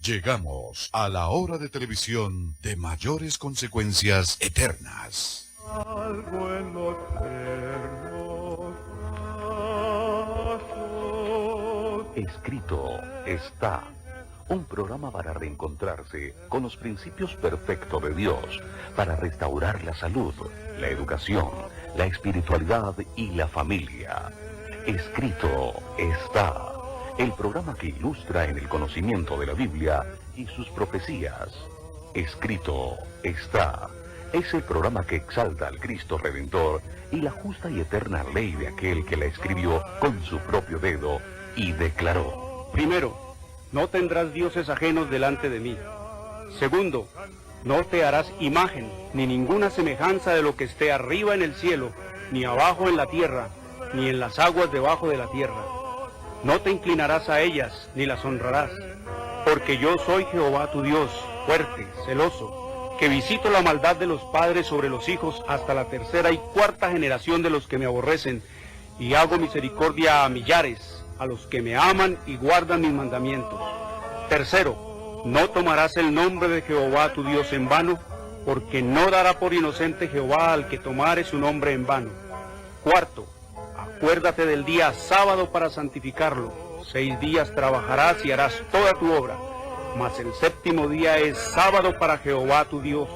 Llegamos a la hora de televisión de mayores consecuencias eternas. Algo en los eternos brazos. Escrito está. Un programa para reencontrarse con los principios perfectos de Dios, para restaurar la salud, la educación, la espiritualidad y la familia. Escrito está. El programa que ilustra en el conocimiento de la Biblia y sus profecías. Escrito está. Es el programa que exalta al Cristo Redentor y la justa y eterna ley de aquel que la escribió con su propio dedo y declaró. Primero, no tendrás dioses ajenos delante de mí. Segundo, no te harás imagen, ni ninguna semejanza de lo que esté arriba en el cielo, ni abajo en la tierra, ni en las aguas debajo de la tierra. No te inclinarás a ellas, ni las honrarás, porque yo soy Jehová tu Dios, fuerte, celoso, que visito la maldad de los padres sobre los hijos hasta la tercera y cuarta generación de los que me aborrecen, y hago misericordia a millares, a los que me aman y guardan mis mandamientos. Tercero, no tomarás el nombre de Jehová tu Dios en vano, porque no dará por inocente Jehová al que tomare su nombre en vano. Cuarto, acuérdate del día sábado para santificarlo. 6 días trabajarás y harás toda tu obra, mas el séptimo día es sábado para Jehová tu Dios.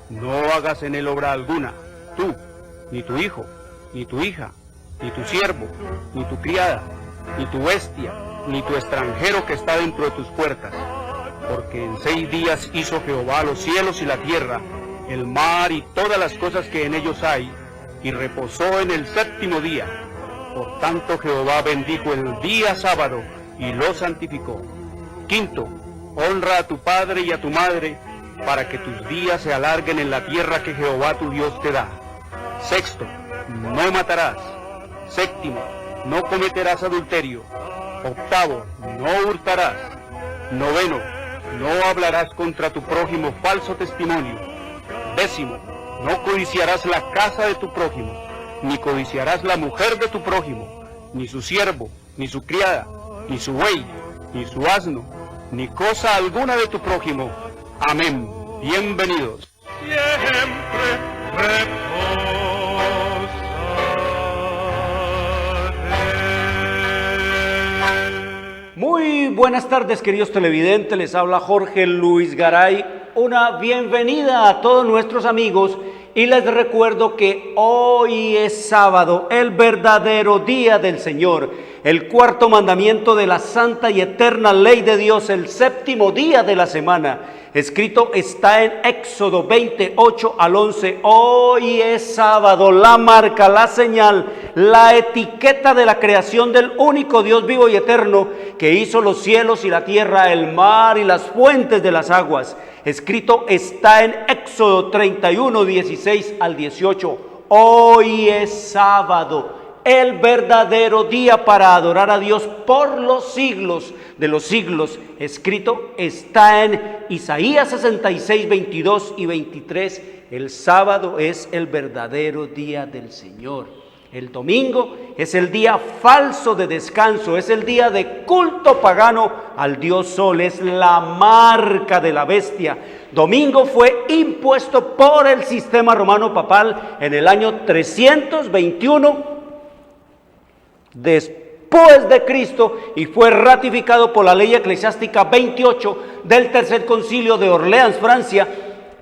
No hagas en él obra alguna, tú, ni tu hijo, ni tu hija, ni tu siervo, ni tu criada, ni tu bestia, ni tu extranjero que está dentro de tus puertas. Porque en 6 días hizo Jehová los cielos y la tierra, el mar y todas las cosas que en ellos hay, y reposó en el séptimo día. Por tanto Jehová bendijo el día sábado y lo santificó. Quinto, honra a tu padre y a tu madre, para que tus días se alarguen en la tierra que Jehová tu Dios te da. Sexto, no matarás. Séptimo, no cometerás adulterio. Octavo, no hurtarás. Noveno, no hablarás contra tu prójimo falso testimonio. Décimo, no codiciarás la casa de tu prójimo, ni codiciarás la mujer de tu prójimo, ni su siervo, ni su criada, ni su buey, ni su asno, ni cosa alguna de tu prójimo. Amén. Bienvenidos. Siempre Muy buenas tardes, queridos televidentes, les habla Jorge Luis Garay, una bienvenida a todos nuestros amigos y les recuerdo que hoy es sábado, el verdadero día del Señor, el cuarto mandamiento de la santa y eterna ley de Dios, el séptimo día de la semana. Escrito está en Éxodo 28 al 11, hoy es sábado, la marca, la señal, la etiqueta de la creación del único Dios vivo y eterno que hizo los cielos y la tierra, el mar y las fuentes de las aguas. Escrito está en Éxodo 31, 16 al 18, hoy es sábado, el verdadero día para adorar a Dios por los siglos de los siglos. Escrito está en Isaías 66, 22 y 23. El sábado es el verdadero día del Señor. El domingo es el día falso de descanso, es el día de culto pagano al dios Sol, es la marca de la bestia. Domingo fue impuesto por el sistema romano papal en el año 321 después de Cristo y fue ratificado por la ley eclesiástica 28 del tercer concilio de Orleans, Francia,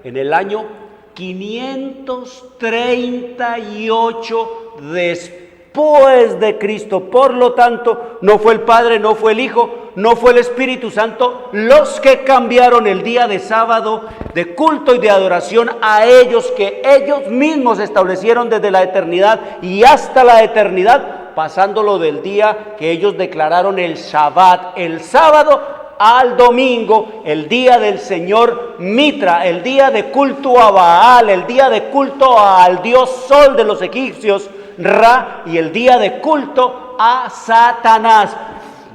en el año 538 después de Cristo. Por lo tanto, no fue el Padre, no fue el Hijo, no fue el Espíritu Santo los que cambiaron el día de sábado de culto y de adoración a ellos que ellos mismos establecieron desde la eternidad y hasta la eternidad, pasándolo del día que ellos declararon el Shabbat, el sábado, al domingo, el día del Señor Mitra, el día de culto a Baal, el día de culto al dios Sol de los egipcios, Ra, y el día de culto a Satanás.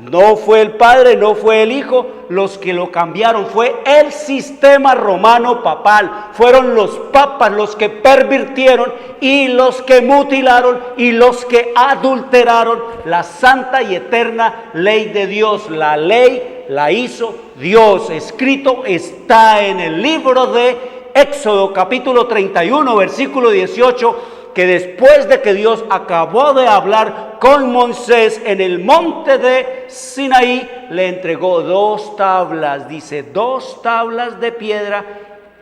No fue el Padre, no fue el Hijo los que lo cambiaron, fue el sistema romano papal. Fueron los papas los que pervirtieron y los que mutilaron y los que adulteraron la santa y eterna ley de Dios, la ley la hizo Dios. Escrito está en el libro de Éxodo capítulo 31, versículo 18, que después de que Dios acabó de hablar con Moisés en el monte de Sinaí, le entregó 2 tablas, dice, 2 tablas de piedra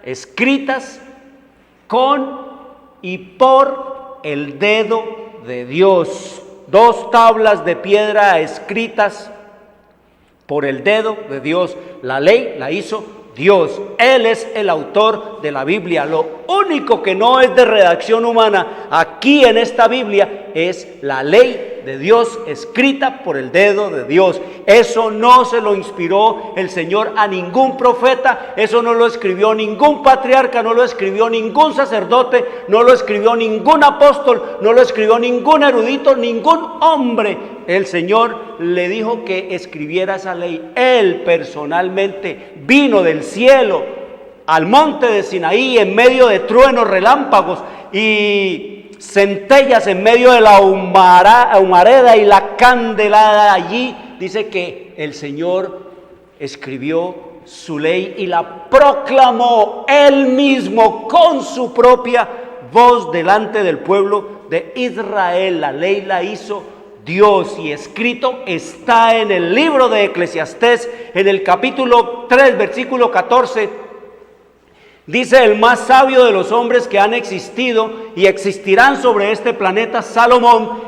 escritas con y por el dedo de Dios. 2 tablas de piedra escritas por el dedo de Dios. La ley la hizo Dios. Él es el autor de la Biblia. Lo único que no es de redacción humana aquí en esta Biblia es la ley de Dios escrita por el dedo de Dios. Eso no se lo inspiró el Señor a ningún profeta, eso no lo escribió ningún patriarca, no lo escribió ningún sacerdote, no lo escribió ningún apóstol, no lo escribió ningún erudito, ningún hombre. El Señor le dijo que escribiera esa ley. Él personalmente vino del cielo al monte de Sinaí en medio de truenos, relámpagos y centellas, en medio de la humareda y la candelada. Allí dice que el Señor escribió su ley y la proclamó él mismo con su propia voz delante del pueblo de Israel. La ley la hizo Dios y escrito está en el libro de Eclesiastés, en el capítulo 3, versículo 14. Dice: el más sabio de los hombres que han existido y existirán sobre este planeta, Salomón,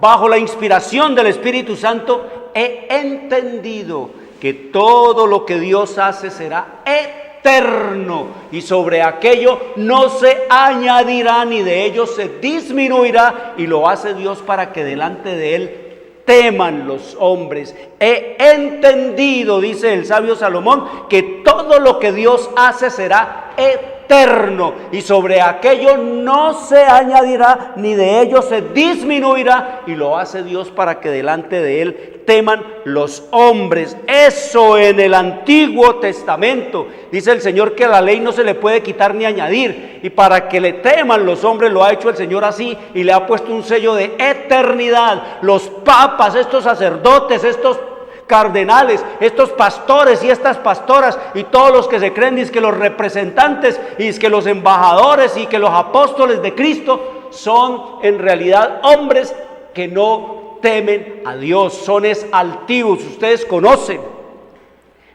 bajo la inspiración del Espíritu Santo, he entendido que todo lo que Dios hace será eterno y sobre aquello no se añadirá ni de ello se disminuirá, y lo hace Dios para que delante de él teman los hombres. He entendido, dice el sabio Salomón, que todo lo que Dios hace será eterno y sobre aquello no se añadirá ni de ello se disminuirá, y lo hace Dios para que delante de él teman los hombres. Eso en el Antiguo Testamento. Dice el Señor que a la ley no se le puede quitar ni añadir, y para que le teman los hombres lo ha hecho el Señor así, y le ha puesto un sello de eternidad. Los papas, estos sacerdotes, estos cardenales, estos pastores y estas pastoras y todos los que se creen que los representantes y que los embajadores y que los apóstoles de Cristo son en realidad hombres que no temen a Dios, son altivos. Ustedes conocen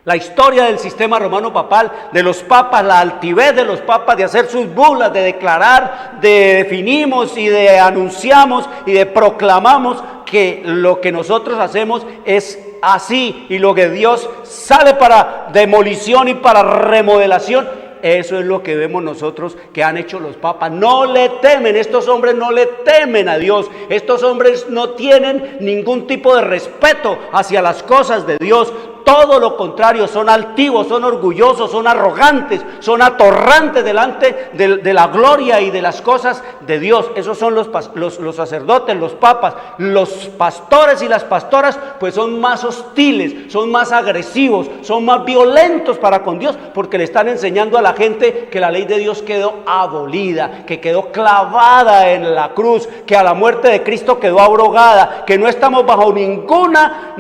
la historia del sistema romano papal, de los papas, la altivez de los papas de hacer sus bulas, de declarar, de definimos y de anunciamos y de proclamamos que lo que nosotros hacemos es así, y lo que Dios sale para demolición y para remodelación. Eso es lo que vemos nosotros que han hecho los papas. No le temen, estos hombres no le temen a Dios. Estos hombres no tienen ningún tipo de respeto hacia las cosas de Dios. Todo lo contrario, son altivos, son orgullosos, son arrogantes, son atorrantes delante de la gloria y de las cosas de Dios. Esos son los sacerdotes, los papas. Los pastores y las pastoras pues son más hostiles, son más agresivos, son más violentos para con Dios, porque le están enseñando a la gente que la ley de Dios quedó abolida, que quedó clavada en la cruz, que a la muerte de Cristo quedó abrogada, que no estamos bajo ninguna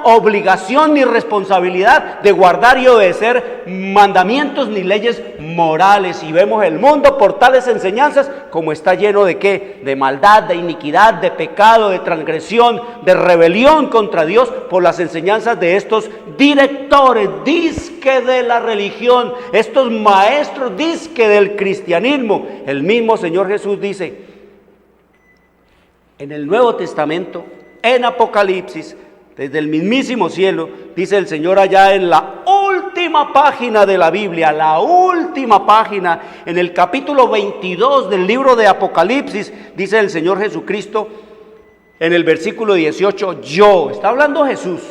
obligación ni responsabilidad de guardar y obedecer mandamientos ni leyes morales. Y vemos el mundo por tales enseñanzas como está lleno de ¿qué? De maldad, de iniquidad, de pecado, de transgresión, de rebelión contra Dios por las enseñanzas de estos directores, disque de la religión, estos maestros, disque del cristianismo. El mismo Señor Jesús dice en el Nuevo Testamento, en Apocalipsis, desde el mismísimo cielo, dice el Señor allá en la última página de la Biblia, la última página, en el capítulo 22 del libro de Apocalipsis, dice el Señor Jesucristo en el versículo 18, está hablando Jesús,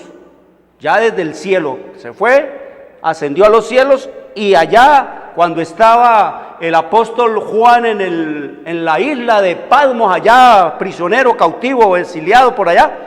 ya desde el cielo, se fue, ascendió a los cielos, y allá cuando estaba el apóstol Juan en la isla de Patmos, allá prisionero, cautivo, exiliado por allá,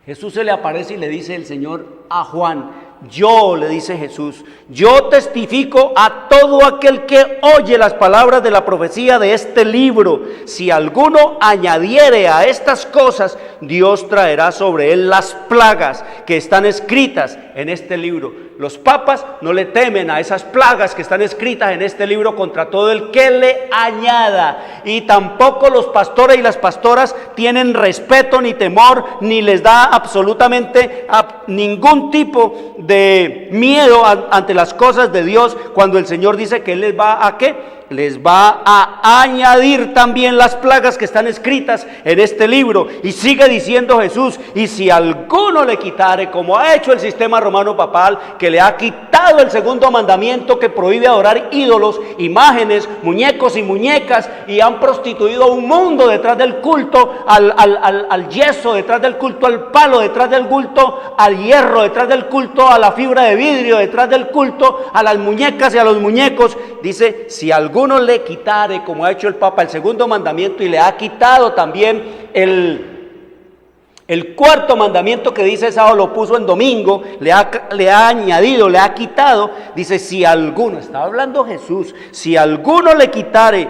Jesús se le aparece y le dice el Señor a Juan: Yo, le dice Jesús, yo testifico a todo aquel que oye las palabras de la profecía de este libro. Si alguno añadiere a estas cosas, Dios traerá sobre él las plagas que están escritas en este libro. Los papas no le temen a esas plagas que están escritas en este libro contra todo el que le añada. Y tampoco los pastores y las pastoras tienen respeto ni temor, ni les da absolutamente ningún tipo de miedo ante las cosas de Dios, cuando el Señor dice que Él les va a ¿qué? Les va a añadir también las plagas que están escritas en este libro. Y sigue diciendo Jesús, y si alguno le quitare, como ha hecho el sistema romano papal, que le ha quitado el segundo mandamiento que prohíbe adorar ídolos, imágenes, muñecos y muñecas, y han prostituido un mundo detrás del culto al yeso, detrás del culto al palo, detrás del culto al hierro, detrás del culto a la fibra de vidrio, detrás del culto a las muñecas y a los muñecos. Dice, si alguno le quitare, como ha hecho el Papa, el segundo mandamiento, y le ha quitado también el cuarto mandamiento que dice sábado, lo puso en domingo, le ha añadido, le ha quitado. Dice, si alguno, estaba hablando Jesús, si alguno le quitare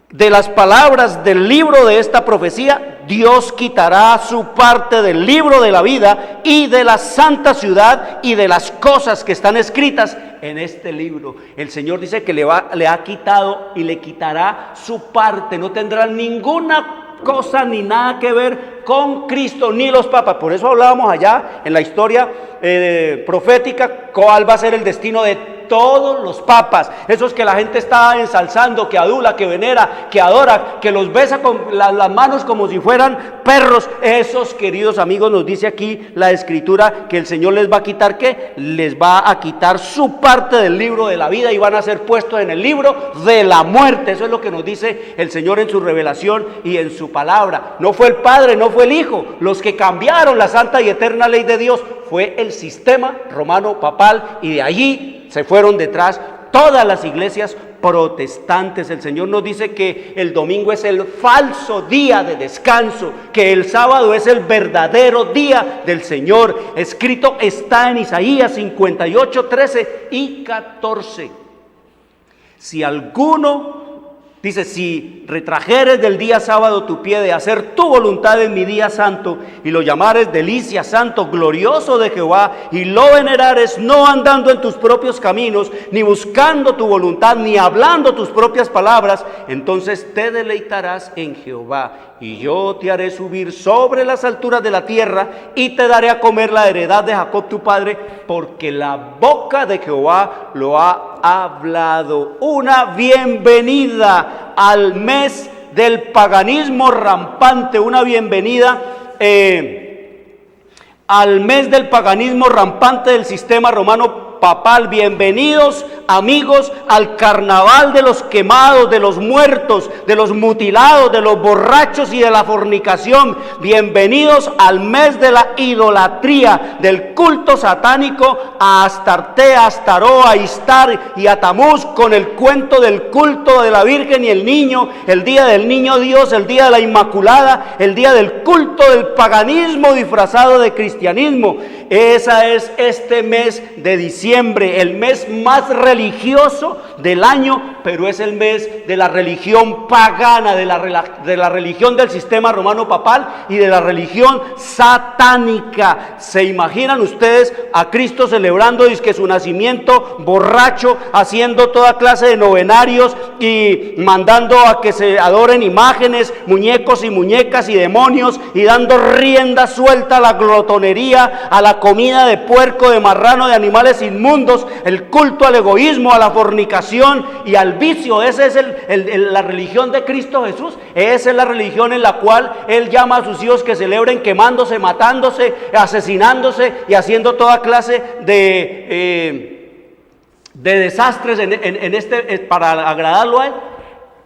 de las palabras del libro de esta profecía, Dios quitará su parte del libro de la vida y de la santa ciudad y de las cosas que están escritas en este libro. El Señor dice que le ha quitado y le quitará su parte. No tendrá ninguna cosa ni nada que ver con Cristo ni los papas. Por eso hablábamos allá en la historia profética, cuál va a ser el destino de todos los papas, esos que la gente está ensalzando, que adula, que venera, que adora, que los besa con las manos como si fueran perros. Esos, queridos amigos, nos dice aquí la Escritura que el Señor les va a quitar, ¿qué? Les va a quitar su parte del libro de la vida y van a ser puestos en el libro de la muerte. Eso es lo que nos dice el Señor en su revelación y en su palabra. No fue el Padre, no fue el Hijo, los que cambiaron la santa y eterna ley de Dios fue el sistema romano papal, y de allí se fueron detrás todas las iglesias protestantes. El Señor nos dice que el domingo es el falso día de descanso, que el sábado es el verdadero día del Señor. Escrito está en Isaías 58, 13 y 14. Si alguno, dice, si retrajeres del día sábado tu pie de hacer tu voluntad en mi día santo, y lo llamares delicia, santo, glorioso de Jehová, y lo venerares, no andando en tus propios caminos, ni buscando tu voluntad, ni hablando tus propias palabras, entonces te deleitarás en Jehová, y yo te haré subir sobre las alturas de la tierra, y te daré a comer la heredad de Jacob tu padre, porque la boca de Jehová lo ha hablado. Una bienvenida al mes del paganismo rampante, una bienvenida al mes del paganismo rampante del sistema romano papal. Bienvenidos, amigos, al carnaval de los quemados, de los muertos, de los mutilados, de los borrachos y de la fornicación. Bienvenidos al mes de la idolatría, del culto satánico a Astarte, a Astaró, a Istar y a Tamuz, con el cuento del culto de la Virgen y el niño, el día del niño Dios, el día de la Inmaculada, el día del culto del paganismo disfrazado de cristianismo. Esa es este mes de diciembre, el mes más religioso del año, pero es el mes de la religión pagana, de la religión del sistema romano papal y de la religión satánica. ¿Se imaginan ustedes a Cristo celebrando dizque su nacimiento borracho, haciendo toda clase de novenarios y mandando a que se adoren imágenes, muñecos y muñecas y demonios, y dando rienda suelta a la glotonería, a la comida de puerco, de marrano, de animales inmundos, el culto al egoísmo, a la fornicación y al vicio? Esa es la religión de Cristo Jesús. Esa es la religión en la cual Él llama a sus hijos que celebren quemándose, matándose, asesinándose y haciendo toda clase de desastres para agradarlo a Él.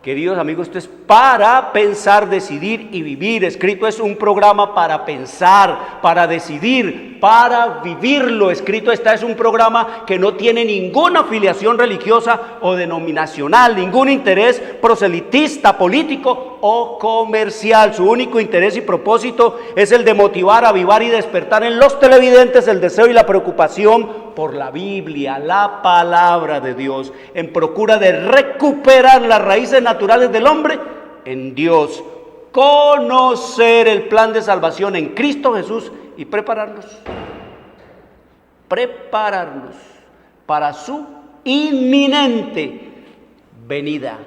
Queridos amigos, esto es para pensar, decidir y vivir. Escrito es un programa para pensar, para decidir, para vivirlo. Escrito está es un programa que no tiene ninguna afiliación religiosa o denominacional, ningún interés proselitista, político o comercial. Su único interés y propósito es el de motivar, avivar y despertar en los televidentes el deseo y la preocupación por la Biblia, la palabra de Dios, en procura de recuperar las raíces naturales del hombre en Dios, conocer el plan de salvación en Cristo Jesús y prepararnos para su inminente venida.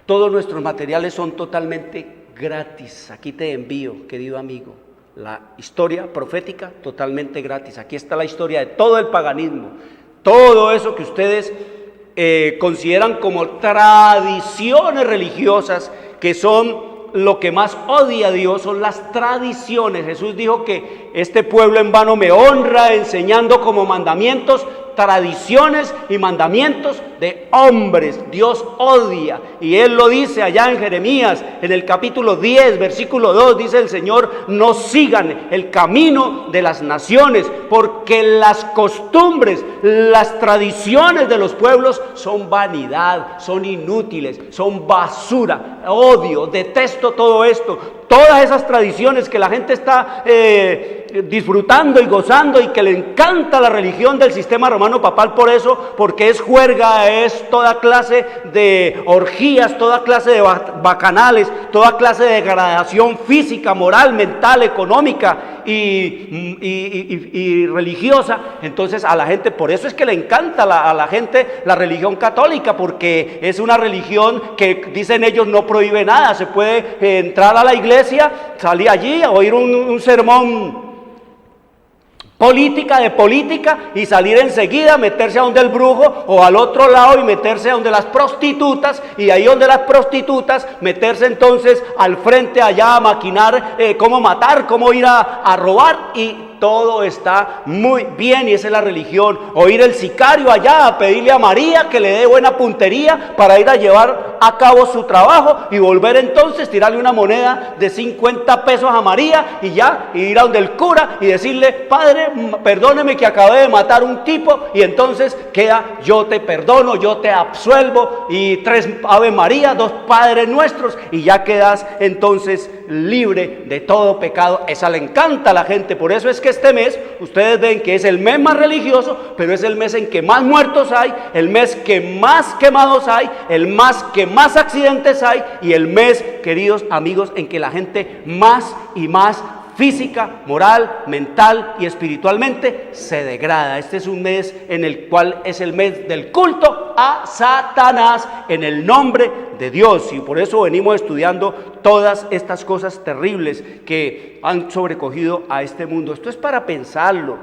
Todos nuestros materiales son totalmente gratis. Aquí te envío, querido amigo, la historia profética totalmente gratis. Aquí está la historia de todo el paganismo, todo eso que ustedes consideran como tradiciones religiosas, que son lo que más odia a Dios, son las tradiciones. Jesús dijo que este pueblo en vano me honra, enseñando como mandamientos tradiciones y mandamientos de hombres. Dios odia, y Él lo dice allá en Jeremías, en el capítulo 10, versículo 2, dice el Señor: no sigan el camino de las naciones, porque las costumbres, las tradiciones de los pueblos son vanidad, son inútiles, son basura. Odio, detesto todo esto. Todas esas tradiciones que la gente está disfrutando y gozando, y que le encanta la religión del sistema romano papal por eso, porque es juerga, es toda clase de orgías, toda clase de bacanales, toda clase de degradación física, moral, mental, económica y religiosa. Entonces a la gente, por eso es que le encanta a la gente la religión católica, porque es una religión que, dicen ellos, no prohíbe nada. Se puede entrar a la iglesia, salir allí a oír un sermón de política y salir enseguida, meterse a donde el brujo, o al otro lado y meterse a donde las prostitutas, y ahí donde las prostitutas meterse entonces al frente allá a maquinar cómo matar, cómo ir a robar, y todo está muy bien, y esa es la religión. O ir el sicario allá a pedirle a María que le dé buena puntería para ir a llevar a cabo su trabajo, y volver entonces, tirarle una moneda de 50 pesos a María y ya, y ir a donde el cura y decirle: padre, perdóneme que acabé de matar un tipo, y entonces queda: yo te perdono, yo te absuelvo, y 3 Ave María, 2 Padres Nuestros, y ya quedas entonces libre de todo pecado. Esa le encanta a la gente. Por eso es que este mes, ustedes ven que es el mes más religioso, pero es el mes en que más muertos hay, el mes que más quemados hay, el mes que más accidentes hay, y el mes, queridos amigos, en que la gente más y más física, moral, mental y espiritualmente se degrada. Este es un mes en el cual es el mes del culto a Satanás en el nombre de Dios, y por eso venimos estudiando todas estas cosas terribles que han sobrecogido a este mundo. Esto es para pensarlo.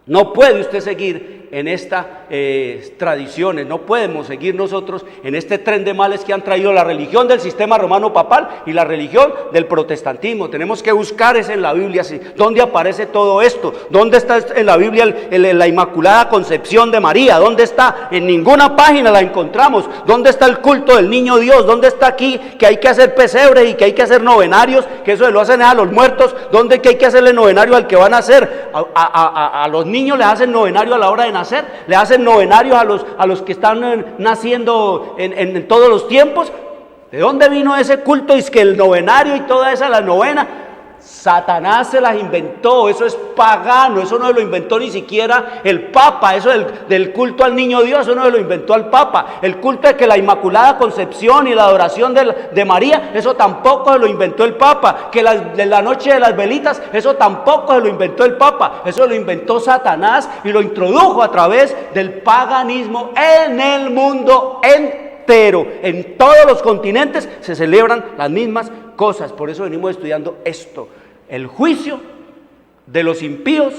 No puede usted seguir en estas tradiciones, no podemos seguir nosotros en este tren de males que han traído la religión del sistema romano papal y la religión del protestantismo. Tenemos que buscar es en la Biblia, ¿dónde aparece todo esto? ¿Dónde está en la Biblia la Inmaculada Concepción de María? ¿Dónde está? En ninguna página la encontramos. ¿Dónde está el culto del niño Dios? ¿Dónde está aquí que hay que hacer pesebres y que hay que hacer novenarios, que eso lo hacen a los muertos? ¿Dónde que hay que hacerle novenario al que van a hacer? A los niños les hacen novenario a la hora de nacer, le hacen novenarios a los que están naciendo en todos los tiempos. ¿De dónde vino ese culto? Es que el novenario y toda esa, la novena, Satanás se las inventó. Eso es pagano, eso no lo inventó ni siquiera el Papa. Eso del culto al niño Dios, eso no lo inventó el Papa. El culto de que la Inmaculada Concepción y la adoración de María, eso tampoco se lo inventó el Papa. Que de la noche de las velitas, eso tampoco se lo inventó el Papa. Eso lo inventó Satanás y lo introdujo a través del paganismo en el mundo entero. En todos los continentes se celebran las mismas cosas. Por eso venimos estudiando esto: el juicio de los impíos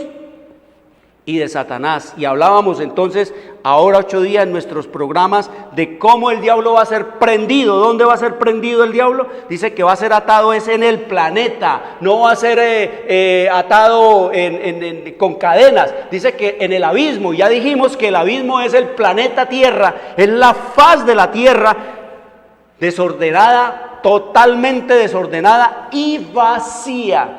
y de Satanás. Y hablábamos entonces, ahora 8 días en nuestros programas, de cómo el diablo va a ser prendido. ¿Dónde va a ser prendido el diablo? Dice que va a ser atado es en el planeta, no va a ser atado con cadenas. Dice que en el abismo. Ya dijimos que el abismo es el planeta Tierra, es la faz de la Tierra desordenada, totalmente desordenada y vacía,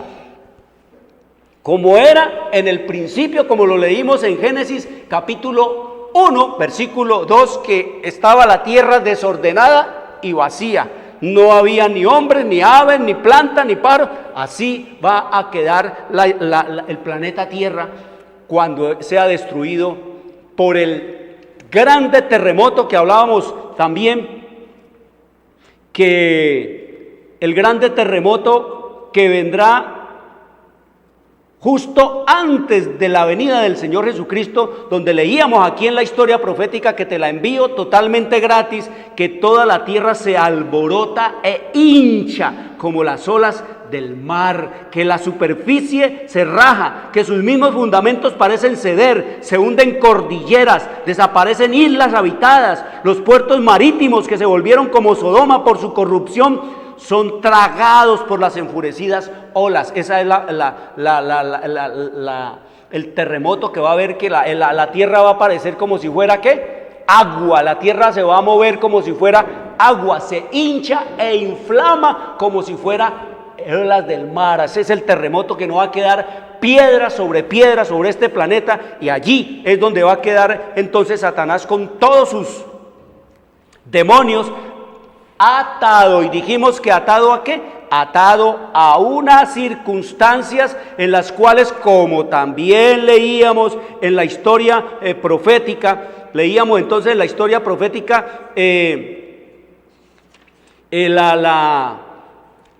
como era en el principio, como lo leímos en Génesis capítulo 1, versículo 2, que estaba la tierra desordenada y vacía. No había ni hombres, ni aves, ni planta, ni pájaro. Así va a quedar el planeta Tierra cuando sea destruido por el grande terremoto que hablábamos también, que el grande terremoto que vendrá justo antes de la venida del Señor Jesucristo, donde leíamos aquí en la historia profética, que te la envío totalmente gratis, que toda la tierra se alborota e hincha como las olas del mar, que la superficie se raja, que sus mismos fundamentos parecen ceder, se hunden cordilleras, desaparecen islas habitadas, los puertos marítimos que se volvieron como Sodoma por su corrupción, son tragados por las enfurecidas olas. Esa es el terremoto que va a haber, que la tierra va a parecer como si fuera, ¿qué? Agua. La tierra se va a mover como si fuera agua, se hincha e inflama como si fuera olas del mar. Ese es el terremoto, que no va a quedar piedra sobre este planeta, y allí es donde va a quedar entonces Satanás con todos sus demonios atado. Y dijimos que atado ¿a qué? Atado a unas circunstancias en las cuales, como también leíamos en la historia profética, leíamos entonces en la historia profética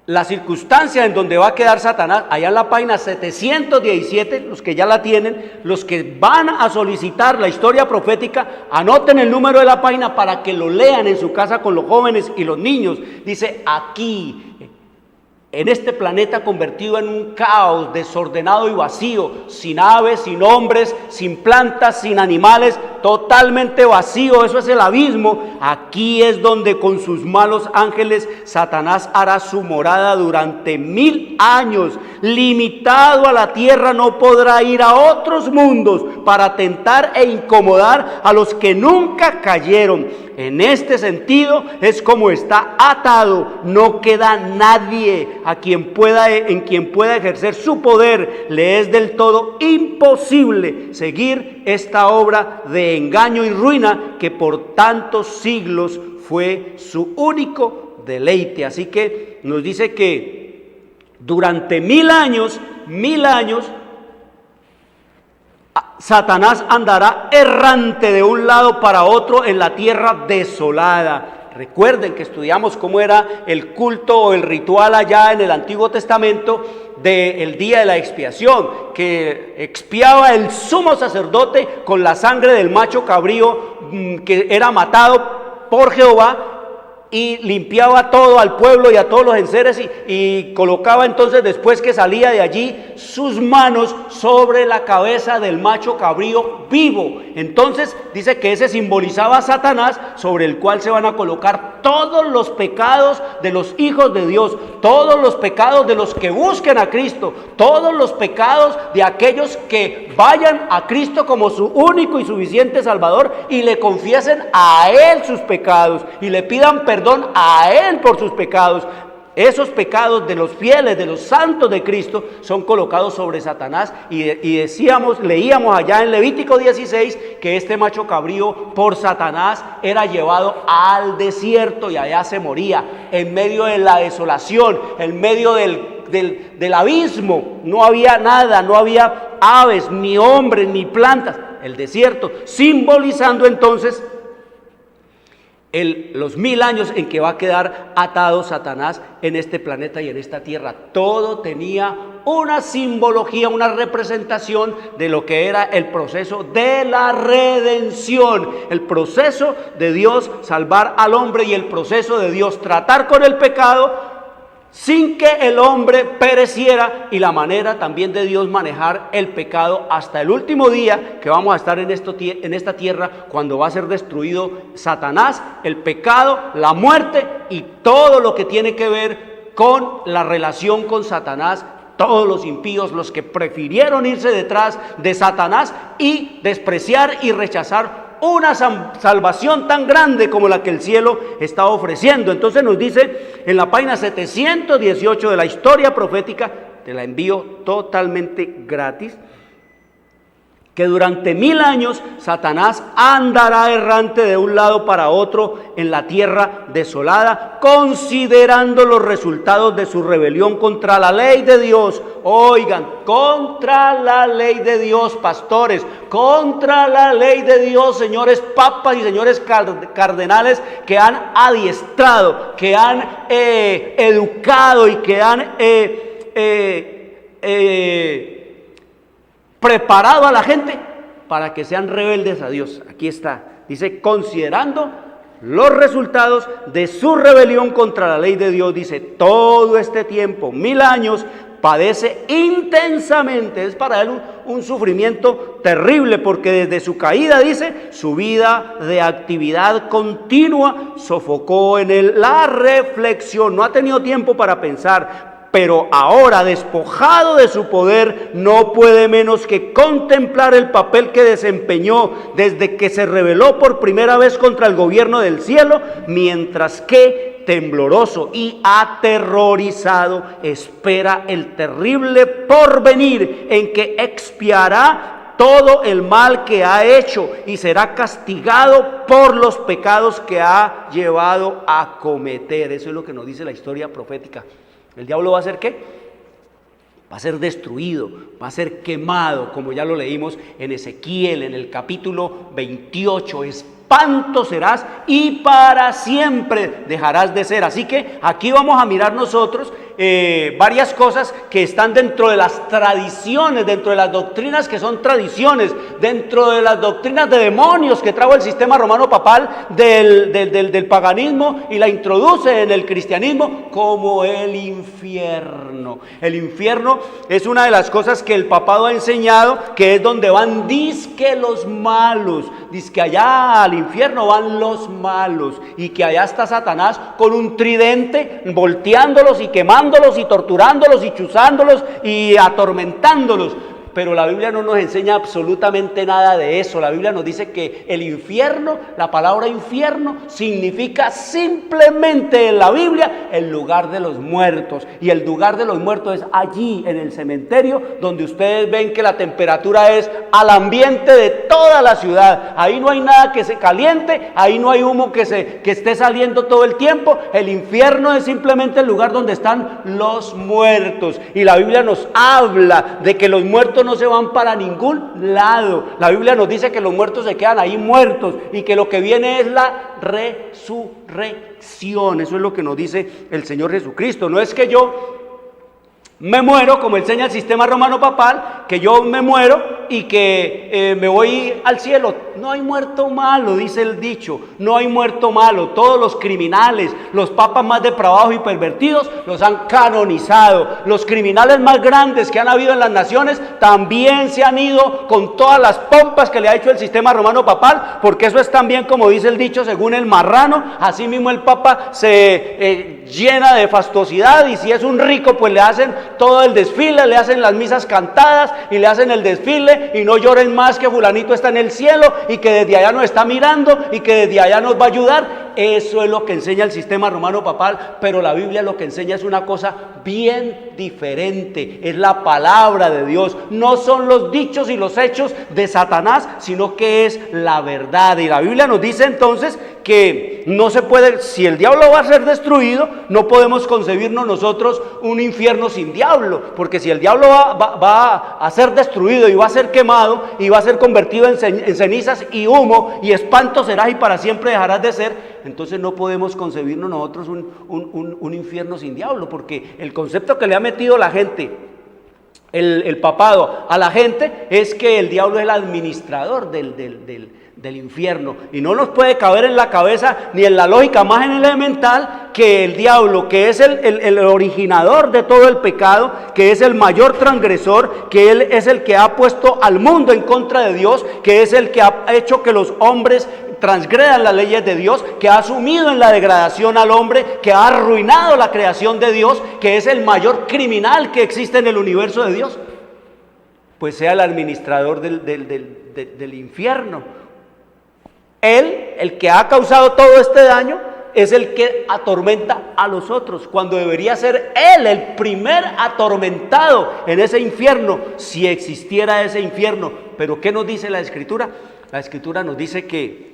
la circunstancia en donde va a quedar Satanás. Allá en la página 717, los que ya la tienen, los que van a solicitar la historia profética, anoten el número de la página para que lo lean en su casa con los jóvenes y los niños. Dice: aquí, en este planeta convertido en un caos desordenado y vacío, sin aves, sin hombres, sin plantas, sin animales, totalmente vacío, eso es el abismo. Aquí es donde con sus malos ángeles Satanás hará su morada durante 1000 años. Limitado a la tierra, no podrá ir a otros mundos para tentar e incomodar a los que nunca cayeron. En este sentido es como está atado. No queda nadie en quien pueda ejercer su poder. Le es del todo imposible seguir esta obra de engaño y ruina que por tantos siglos fue su único deleite. Así que nos dice que durante 1000 años, Satanás andará errante de un lado para otro en la tierra desolada. Recuerden que estudiamos cómo era el culto o el ritual allá en el Antiguo Testamento del día de la expiación, que expiaba el sumo sacerdote con la sangre del macho cabrío que era matado por Jehová, y limpiaba todo al pueblo y a todos los enseres, y colocaba entonces, después que salía de allí, sus manos sobre la cabeza del macho cabrío vivo. Entonces dice que ese simbolizaba a Satanás, sobre el cual se van a colocar todos los pecados de los hijos de Dios, todos los pecados de los que busquen a Cristo, todos los pecados de aquellos que vayan a Cristo como su único y suficiente Salvador y le confiesen a Él sus pecados y le pidan perdón a Él por sus pecados. Esos pecados de los fieles, de los santos de Cristo, son colocados sobre Satanás, y leíamos allá en Levítico 16 que este macho cabrío por Satanás era llevado al desierto y allá se moría en medio de la desolación, en medio del abismo. No había nada, no había aves, ni hombres, ni plantas, el desierto, simbolizando entonces los 1000 años en que va a quedar atado Satanás en este planeta y en esta tierra. Todo tenía una simbología, una representación de lo que era el proceso de la redención, el proceso de Dios salvar al hombre y el proceso de Dios tratar con el pecado sin que el hombre pereciera, y la manera también de Dios manejar el pecado hasta el último día que vamos a estar en esta tierra, cuando va a ser destruido Satanás, el pecado, la muerte y todo lo que tiene que ver con la relación con Satanás. Todos los impíos, los que prefirieron irse detrás de Satanás y despreciar y rechazar una salvación tan grande como la que el cielo está ofreciendo. Entonces nos dice en la página 718 de la historia profética, te la envío totalmente gratis, que durante 1000 años Satanás andará errante de un lado para otro en la tierra desolada, considerando los resultados de su rebelión contra la ley de Dios. Oigan, contra la ley de Dios, pastores, contra la ley de Dios, señores papas y señores cardenales que han adiestrado, que han educado y que han preparado a la gente para que sean rebeldes a Dios. Aquí está, dice, considerando los resultados de su rebelión contra la ley de Dios. Dice, todo este tiempo, 1000 años, padece intensamente. Es para él un sufrimiento terrible, porque desde su caída, dice, su vida de actividad continua sofocó en él la reflexión. No ha tenido tiempo para pensar. Pero ahora, despojado de su poder, no puede menos que contemplar el papel que desempeñó desde que se rebeló por primera vez contra el gobierno del cielo, mientras que, tembloroso y aterrorizado, espera el terrible porvenir en que expiará todo el mal que ha hecho y será castigado por los pecados que ha llevado a cometer. Eso es lo que nos dice la historia profética. ¿El diablo va a ser qué? Va a ser destruido, va a ser quemado, como ya lo leímos en Ezequiel, en el capítulo 28. Espanto serás y para siempre dejarás de ser. Así que aquí vamos a mirar nosotros varias cosas que están dentro de las tradiciones, dentro de las doctrinas que son tradiciones, dentro de las doctrinas de demonios que trajo el sistema romano papal del paganismo y la introduce en el cristianismo, como el infierno. El infierno es una de las cosas que el papado ha enseñado, que es donde van dizque los malos, dizque allá al infierno van los malos, y que allá está Satanás con un tridente volteándolos y quemándolos y torturándolos y chuzándolos y atormentándolos. Pero la Biblia no nos enseña absolutamente nada de eso. La Biblia nos dice que el infierno, la palabra infierno, significa simplemente en la Biblia el lugar de los muertos. Y el lugar de los muertos es allí en el cementerio, donde ustedes ven que la temperatura es al ambiente de toda la ciudad. Ahí no hay nada que se caliente, ahí no hay humo que esté saliendo todo el tiempo. El infierno es simplemente el lugar donde están los muertos. Y la Biblia nos habla de que los muertos no se van para ningún lado. La Biblia nos dice que los muertos se quedan ahí muertos y que lo que viene es la resurrección. Eso es lo que nos dice el Señor Jesucristo. No es que yo me muero, como enseña el sistema romano papal, que yo me muero y que me voy al cielo. No hay muerto malo, dice el dicho, no hay muerto malo. Todos los criminales, los papas más depravados y pervertidos, los han canonizado. Los criminales más grandes que han habido en las naciones también se han ido con todas las pompas que le ha hecho el sistema romano papal, porque eso es también, como dice el dicho, según el marrano. Así mismo el papa se llena de fastuosidad, y si es un rico, pues le hacen todo el desfile, le hacen las misas cantadas y le hacen el desfile, y no lloren más que fulanito está en el cielo y que desde allá nos está mirando y que desde allá nos va a ayudar. Eso es lo que enseña el sistema romano papal, pero la Biblia lo que enseña es una cosa bien diferente. Es la palabra de Dios, no son los dichos y los hechos de Satanás, sino que es la verdad. Y la Biblia nos dice entonces que no se puede, si el diablo va a ser destruido, no podemos concebirnos nosotros un infierno sin diablo, porque si el diablo va a ser destruido y va a ser quemado y va a ser convertido en cenizas y humo y espanto serás y para siempre dejarás de ser, entonces no podemos concebirnos nosotros un infierno sin diablo, porque el concepto que le ha metido la gente, el papado a la gente, es que el diablo es el administrador del infierno, y no nos puede caber en la cabeza ni en la lógica más elemental que el diablo, que es el originador de todo el pecado, que es el mayor transgresor, que él es el que ha puesto al mundo en contra de Dios, que es el que ha hecho que los hombres transgredan las leyes de Dios, que ha sumido en la degradación al hombre, que ha arruinado la creación de Dios, que es el mayor criminal que existe en el universo de Dios, pues sea el administrador del infierno. Él, el que ha causado todo este daño, es el que atormenta a los otros, cuando debería ser él el primer atormentado en ese infierno, si existiera ese infierno. Pero ¿qué nos dice la Escritura? La Escritura nos dice que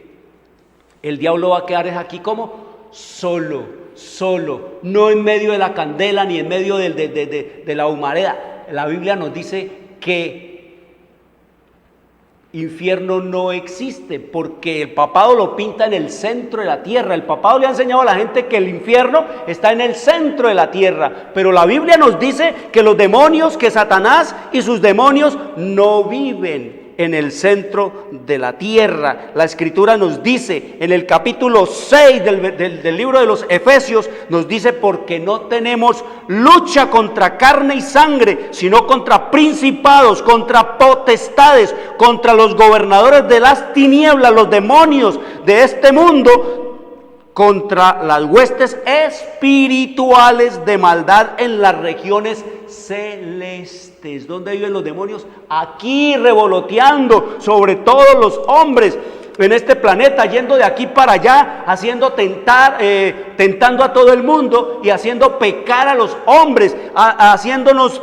el diablo va a quedar aquí como solo, no en medio de la candela ni en medio de la humareda. La Biblia nos dice que infierno no existe, porque el papado lo pinta en el centro de la tierra. El papado le ha enseñado a la gente que el infierno está en el centro de la tierra, pero la Biblia nos dice que los demonios, que Satanás y sus demonios no viven en el centro de la tierra. La Escritura nos dice en el capítulo 6 del libro de los Efesios, nos dice: porque no tenemos lucha contra carne y sangre, sino contra principados, contra potestades, contra los gobernadores de las tinieblas, los demonios de este mundo, contra las huestes espirituales de maldad en las regiones celestes. ¿Dónde viven los demonios? Aquí, revoloteando sobre todos los hombres en este planeta, yendo de aquí para allá, haciendo tentando a todo el mundo y haciendo pecar a los hombres, haciéndonos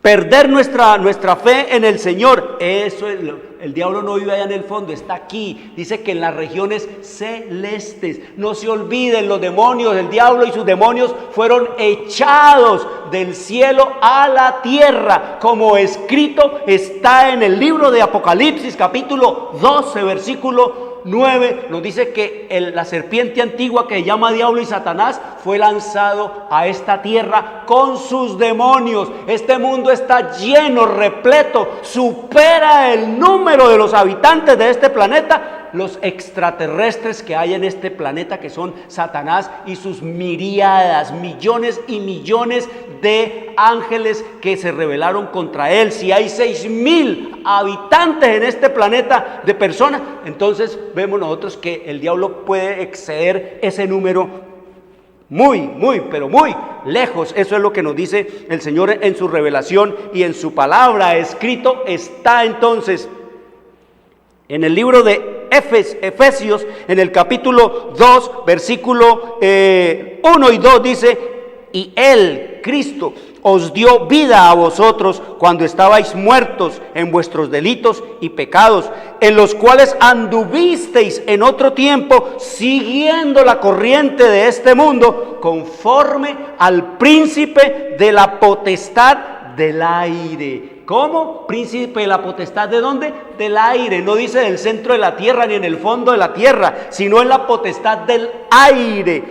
perder nuestra fe en el Señor. Eso es el diablo no vive allá en el fondo, está aquí. Dice que en las regiones celestes. No se olviden, los demonios, el diablo y sus demonios fueron echados del cielo a la tierra, como escrito está en el libro de Apocalipsis, capítulo 12, versículo 9, nos dice que la serpiente antigua, que llama diablo y Satanás, fue lanzado a esta tierra con sus demonios. Este mundo está lleno, repleto, supera el número de los habitantes de este planeta, los extraterrestres que hay en este planeta, que son Satanás y sus miríadas, millones y millones de ángeles que se rebelaron contra él. Si hay 6,000 habitantes en este planeta de personas, entonces vemos nosotros que el diablo puede exceder ese número pero muy lejos. Eso es lo que nos dice el Señor en su revelación y en su palabra. Escrito está entonces en el libro de Efesios, en el capítulo 2, versículo 1 y 2, dice: y Él, Cristo, os dio vida a vosotros cuando estabais muertos en vuestros delitos y pecados, en los cuales anduvisteis en otro tiempo, siguiendo la corriente de este mundo, conforme al príncipe de la potestad del aire. ¿Cómo? Príncipe de la potestad, ¿de dónde? Del aire. No dice del centro de la tierra ni en el fondo de la tierra, sino en la potestad del aire.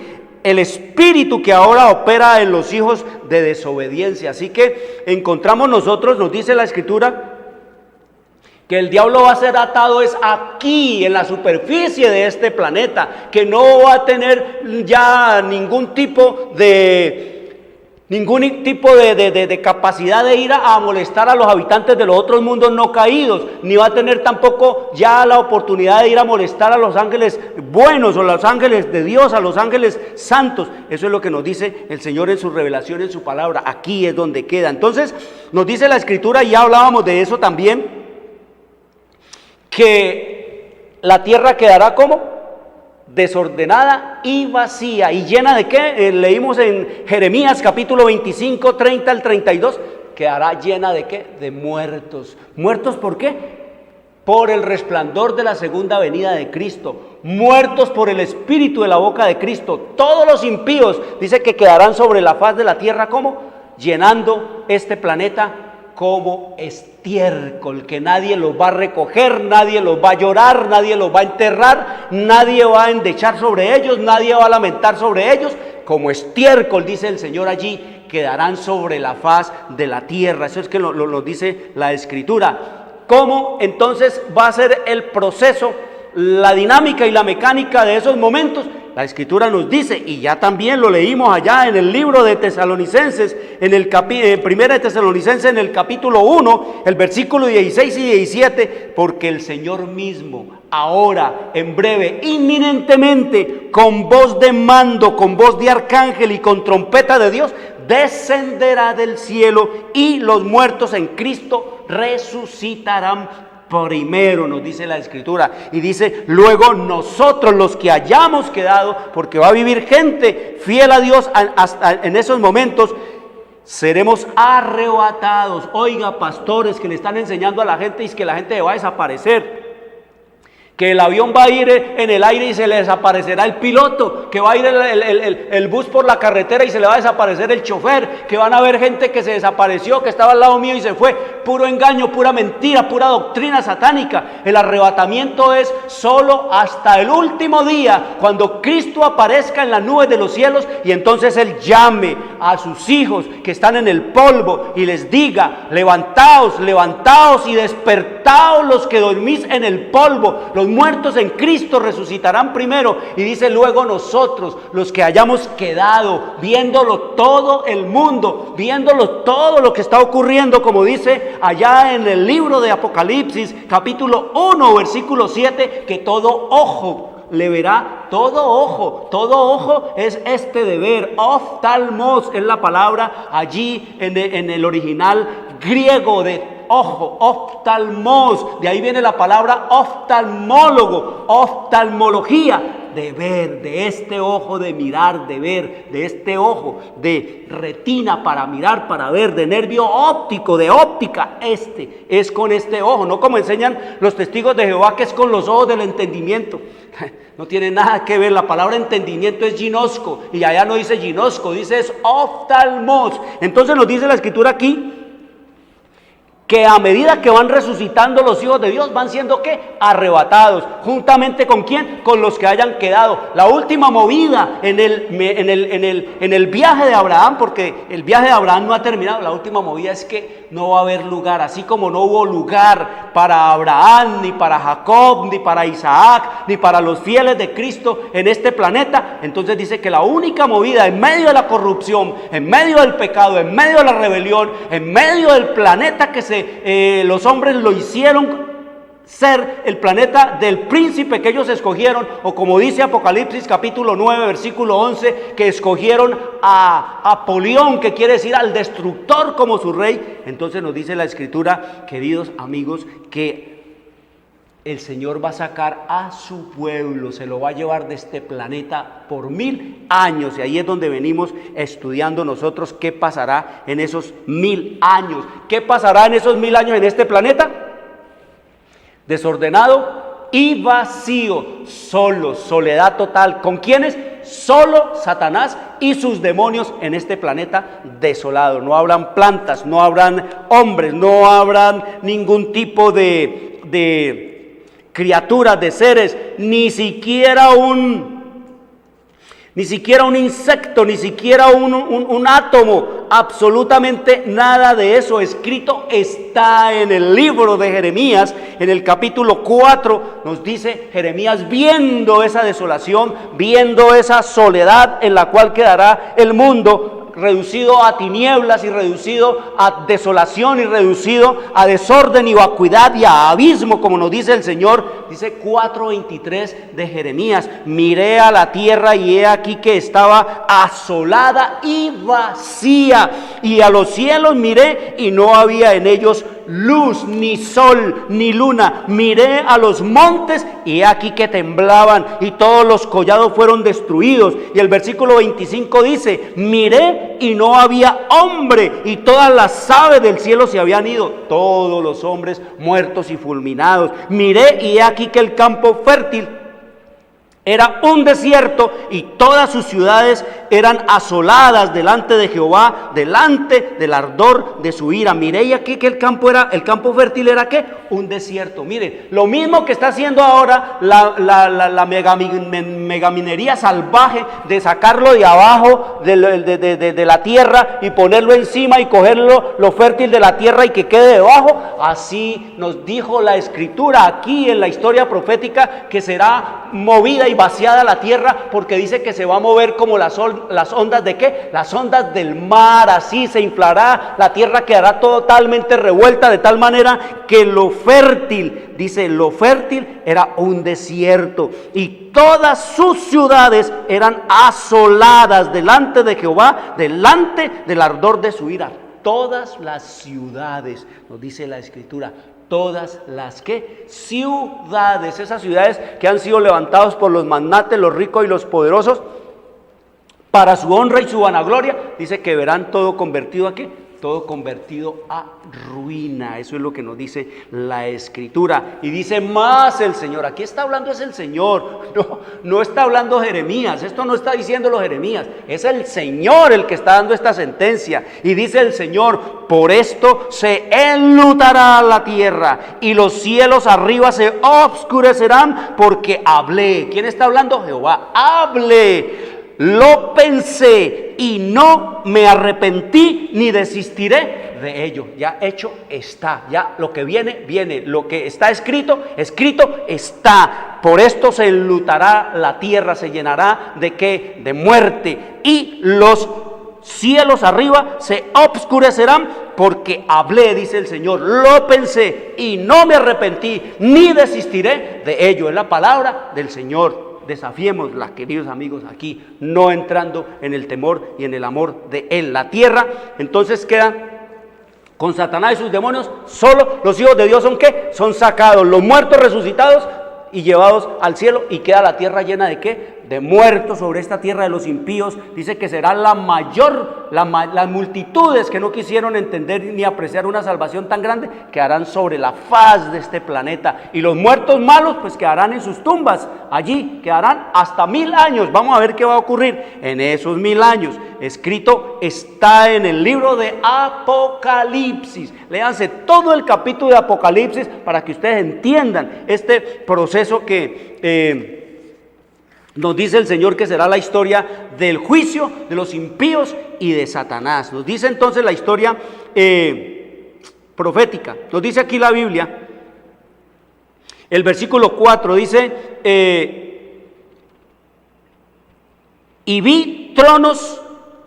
El espíritu que ahora opera en los hijos de desobediencia. Así que encontramos nosotros, nos dice la Escritura, que el diablo va a ser atado es aquí, en la superficie de este planeta, que no va a tener ya ningún tipo de capacidad de ir a molestar a los habitantes de los otros mundos no caídos, ni va a tener tampoco ya la oportunidad de ir a molestar a los ángeles buenos, o a los ángeles de Dios, a los ángeles santos. Eso es lo que nos dice el Señor en su revelación, en su palabra. Aquí es donde queda. Entonces nos dice la Escritura, y ya hablábamos de eso también, que la tierra quedará como desordenada y vacía. ¿Y llena de qué? Leímos en Jeremías capítulo 25, 30 al 32, quedará llena de qué? De muertos. ¿Muertos por qué? Por el resplandor de la segunda venida de Cristo. Muertos por el espíritu de la boca de Cristo. Todos los impíos, dice que quedarán sobre la faz de la tierra, ¿cómo? Llenando este planeta como estiércol, que nadie los va a recoger, nadie los va a llorar, nadie los va a enterrar, nadie va a endechar sobre ellos, nadie va a lamentar sobre ellos. Como estiércol, dice el Señor allí, quedarán sobre la faz de la tierra. Eso es que lo dice la Escritura. ¿Cómo entonces va a ser el proceso, la dinámica y la mecánica de esos momentos? la Escritura nos dice, y ya también lo leímos allá en el libro de Tesalonicenses, primera de Tesalonicenses, en el capítulo 1, el versículo 16 y 17, porque el Señor mismo, ahora, en breve, inminentemente, con voz de mando, con voz de arcángel y con trompeta de Dios, descenderá del cielo, y los muertos en Cristo resucitarán primero, nos dice la Escritura. Y dice, luego nosotros los que hayamos quedado, porque va a vivir gente fiel a Dios hasta en esos momentos, seremos arrebatados. Oiga, pastores que le están enseñando a la gente, y es que la gente va a desaparecer, que el avión va a ir en el aire y se le desaparecerá el piloto, que va a ir el bus por la carretera y se le va a desaparecer el chofer, que van a haber gente que se desapareció, que estaba al lado mío y se fue. Puro engaño, pura mentira, pura doctrina satánica. El arrebatamiento es solo hasta el último día, cuando Cristo aparezca en las nubes de los cielos, y entonces Él llame a sus hijos que están en el polvo y les diga, levantaos, levantaos y despertaos los que dormís en el polvo. Los muertos en Cristo resucitarán primero. Y dice, luego nosotros, los que hayamos quedado, viéndolo todo el mundo, viéndolo todo lo que está ocurriendo, como dice allá en el libro de Apocalipsis, capítulo 1, versículo 7, que todo ojo le verá, todo ojo es este de ver. Oftalmos es la palabra allí en el original griego de ojo, oftalmos, de ahí viene la palabra oftalmólogo, oftalmología, de ver, de este ojo de mirar, de ver, de este ojo de retina para mirar, para ver, de nervio óptico, de óptica, este es con este ojo, no como enseñan los testigos de Jehová, que es con los ojos del entendimiento. No tiene nada que ver, la palabra entendimiento es ginosco, y allá no dice ginosco, dice es oftalmos. Entonces nos dice la Escritura aquí, que a medida que van resucitando los hijos de Dios, van siendo ¿qué? Arrebatados. ¿Juntamente con quién? Con los que hayan quedado. La última movida en el viaje de Abraham, porque el viaje de Abraham no ha terminado, la última movida es que no va a haber lugar, así como no hubo lugar para Abraham, ni para Jacob, ni para Isaac, ni para los fieles de Cristo en este planeta. Entonces dice que la única movida en medio de la corrupción, en medio del pecado, en medio de la rebelión, en medio del planeta que los hombres lo hicieron ser el planeta del príncipe que ellos escogieron, o como dice Apocalipsis capítulo 9 versículo 11, que escogieron a Apolión, que quiere decir al destructor, como su rey. Entonces nos dice la Escritura, queridos amigos, que el Señor va a sacar a su pueblo, se lo va a llevar de este planeta por 1000 años. Y ahí es donde venimos estudiando nosotros qué pasará en esos 1000 años. ¿Qué pasará en esos 1000 años en este planeta? Desordenado y vacío, solo, soledad total. ¿Con quiénes? Solo Satanás y sus demonios en este planeta desolado. No habrán plantas, no habrán hombres, no habrán ningún tipo de criaturas, de seres, ni siquiera un insecto, ni siquiera un átomo, absolutamente nada de eso. Escrito está en el libro de Jeremías, en el capítulo 4, nos dice Jeremías, viendo esa desolación, viendo esa soledad en la cual quedará el mundo, reducido a tinieblas y reducido a desolación y reducido a desorden y vacuidad y a abismo, como nos dice el Señor. Dice 4:23 de Jeremías, miré a la tierra y he aquí que estaba asolada y vacía, y a los cielos miré y no había en ellos luz, ni sol, ni luna. Miré a los montes y he aquí que temblaban, y todos los collados fueron destruidos. Y el versículo 25 dice, miré y no había hombre, y todas las aves del cielo se habían ido, todos los hombres muertos y fulminados. Miré y he aquí que el campo fértil era un desierto, y todas sus ciudades eran asoladas delante de Jehová, delante del ardor de su ira. Miré y aquí que el campo fértil era ¿qué? Un desierto. Mire, lo mismo que está haciendo ahora la megaminería salvaje, de sacarlo de abajo de la tierra y ponerlo encima y cogerlo lo fértil de la tierra y que quede debajo. Así nos dijo la Escritura aquí en la historia profética, que será movida y y vaciada la tierra, porque dice que se va a mover como las ondas ¿de qué? Las ondas del mar, así se inflará, la tierra quedará totalmente revuelta, de tal manera que lo fértil, dice, lo fértil era un desierto, y todas sus ciudades eran asoladas delante de Jehová, delante del ardor de su ira. Todas las ciudades, nos dice la Escritura, todas las ¿qué? Ciudades, esas ciudades que han sido levantadas por los magnates, los ricos y los poderosos, para su honra y su vanagloria, dice que verán todo convertido ¿a qué? Todo convertido a ruina. Eso es lo que nos dice la Escritura. Y dice más el Señor. Aquí está hablando es el Señor. No está hablando Jeremías. Esto no está diciendo los Jeremías. Es el Señor el que está dando esta sentencia. Y dice el Señor: por esto se enlutará la tierra y los cielos arriba se obscurecerán, porque hablé. ¿Quién está hablando? Jehová. Hablé. Lo pensé y no me arrepentí ni desistiré de ello. Ya hecho está, ya lo que viene, viene. Lo que está escrito, escrito está. Por esto se enlutará la tierra, se llenará ¿de qué? De muerte. Y los cielos arriba se obscurecerán, porque hablé, dice el Señor, lo pensé y no me arrepentí ni desistiré de ello. Es la palabra del Señor. Desafiémosla, queridos amigos, aquí, no entrando en el temor y en el amor de Él. La tierra entonces queda con Satanás y sus demonios. Solo los hijos de Dios son ¿qué? Son sacados, los muertos resucitados y llevados al cielo, y queda la tierra llena ¿de qué? De muertos. Sobre esta tierra de los impíos dice que será la mayor, las multitudes que no quisieron entender ni apreciar una salvación tan grande, quedarán sobre la faz de este planeta, y los muertos malos pues quedarán en sus tumbas, allí quedarán hasta 1000 años. Vamos a ver qué va a ocurrir en esos 1000 años. Escrito está en el libro de Apocalipsis. Léanse todo el capítulo de Apocalipsis para que ustedes entiendan este proceso que nos dice el Señor, que será la historia del juicio de los impíos y de Satanás. Nos dice entonces la historia profética. Nos dice aquí la Biblia, el versículo 4 dice: y vi tronos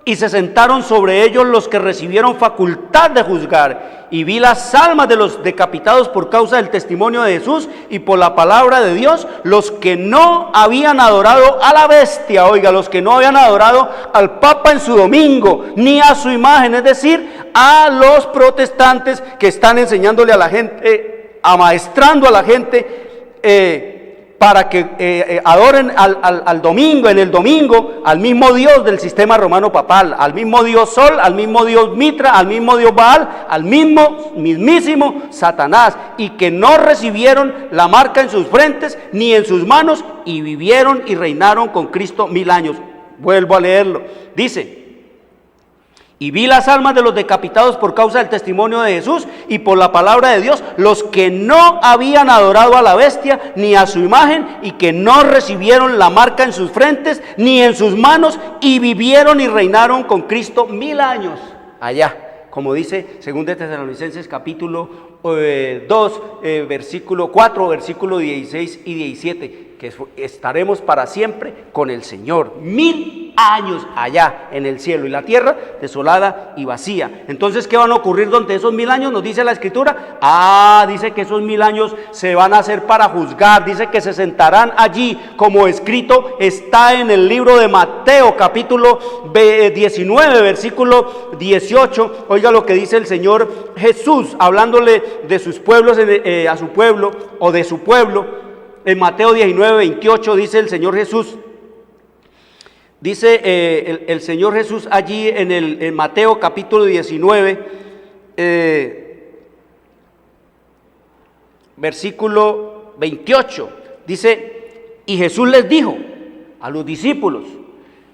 y se sentaron sobre ellos los que recibieron facultad de juzgar, y vi las almas de los decapitados por causa del testimonio de Jesús y por la palabra de Dios, los que no habían adorado a la bestia, oiga, los que no habían adorado al Papa en su domingo, ni a su imagen, es decir, a los protestantes que están enseñándole a la gente, amaestrando a la gente, para que adoren al domingo, en el domingo, al mismo Dios del sistema romano papal, al mismo Dios Sol, al mismo Dios Mitra, al mismo Dios Baal, al mismísimo Satanás, y que no recibieron la marca en sus frentes ni en sus manos, y vivieron y reinaron con Cristo 1000 años. Vuelvo a leerlo. Dice: y vi las almas de los decapitados por causa del testimonio de Jesús y por la palabra de Dios, los que no habían adorado a la bestia ni a su imagen, y que no recibieron la marca en sus frentes ni en sus manos, y vivieron y reinaron con Cristo 1000 años. Allá, como dice 2 Tesalonicenses capítulo 2, versículo 4, versículo 16 y 17, que estaremos para siempre con el Señor. 1000 años allá en el cielo, y la tierra desolada y vacía. Entonces, ¿qué van a ocurrir durante esos 1000 años? Nos dice la Escritura. Dice que esos 1000 años se van a hacer para juzgar. Dice que se sentarán allí, como escrito está en el libro de Mateo capítulo 19, versículo 18. Oiga lo que dice el Señor Jesús, hablándole de sus pueblos, a su pueblo, o de su pueblo. En Mateo 19, 28 dice el Señor Jesús, dice el Señor Jesús allí en Mateo capítulo 19, versículo 28, dice: y Jesús les dijo a los discípulos: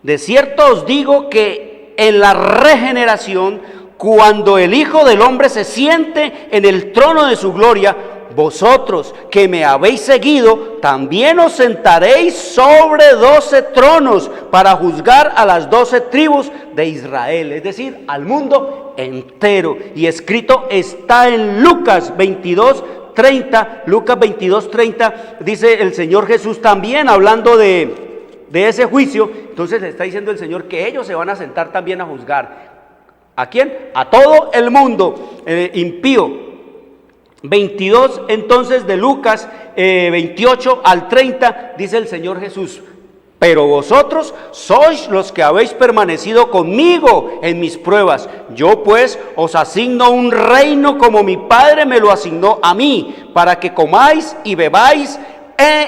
de cierto os digo que en la regeneración, cuando el Hijo del Hombre se siente en el trono de su gloria, vosotros que me habéis seguido, también os sentaréis sobre 12 tronos para juzgar a las 12 tribus de Israel, es decir, al mundo entero. Y escrito está en Lucas 22, 30, Lucas 22, 30, dice el Señor Jesús también hablando de ese juicio. Entonces le está diciendo el Señor que ellos se van a sentar también a juzgar. ¿A quién? A todo el mundo impío. 22 entonces de Lucas 28 al 30 dice el Señor Jesús: pero vosotros sois los que habéis permanecido conmigo en mis pruebas. Yo pues os asigno un reino como mi Padre me lo asignó a mí, para que comáis y bebáis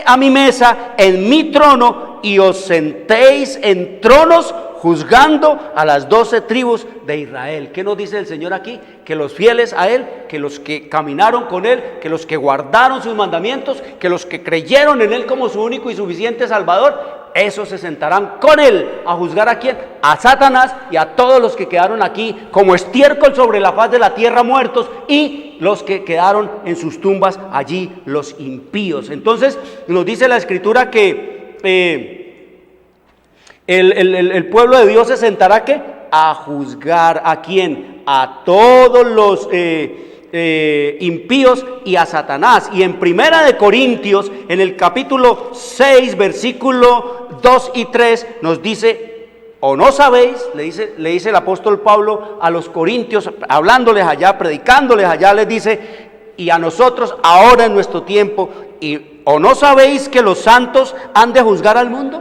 a mi mesa en mi trono y os sentéis en tronos juzgando a las 12 tribus de Israel. ¿Qué nos dice el Señor aquí? Que los fieles a Él, que los que caminaron con Él, que los que guardaron sus mandamientos, que los que creyeron en Él como su único y suficiente Salvador, esos se sentarán con Él a juzgar ¿a quién? A Satanás y a todos los que quedaron aquí como estiércol sobre la faz de la tierra muertos, y los que quedaron en sus tumbas allí, los impíos. Entonces nos dice la Escritura que el pueblo de Dios se sentará ¿qué? A juzgar ¿a quién? A todos los impíos y a Satanás. Y en Primera de Corintios, en el capítulo 6, versículo 2 y 3, nos dice: ¿o no sabéis? Le dice el apóstol Pablo a los corintios, hablándoles allá, predicándoles allá, les dice: y a nosotros ahora en nuestro tiempo, ¿o no sabéis que los santos han de juzgar al mundo?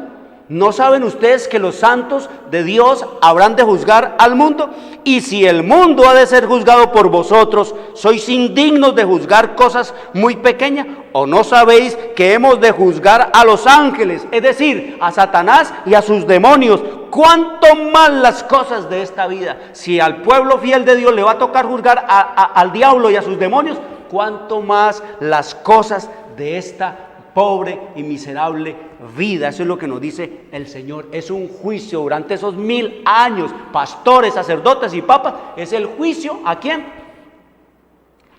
¿No saben ustedes que los santos de Dios habrán de juzgar al mundo? Y si el mundo ha de ser juzgado por vosotros, ¿sois indignos de juzgar cosas muy pequeñas? ¿O no sabéis que hemos de juzgar a los ángeles, es decir, a Satanás y a sus demonios? ¿Cuánto más las cosas de esta vida? Si al pueblo fiel de Dios le va a tocar juzgar al diablo y a sus demonios, ¿cuánto más las cosas de esta pobre y miserable vida? Eso es lo que nos dice el Señor. Es un juicio durante esos 1000 años, pastores, sacerdotes y papas. Es el juicio ¿a quién?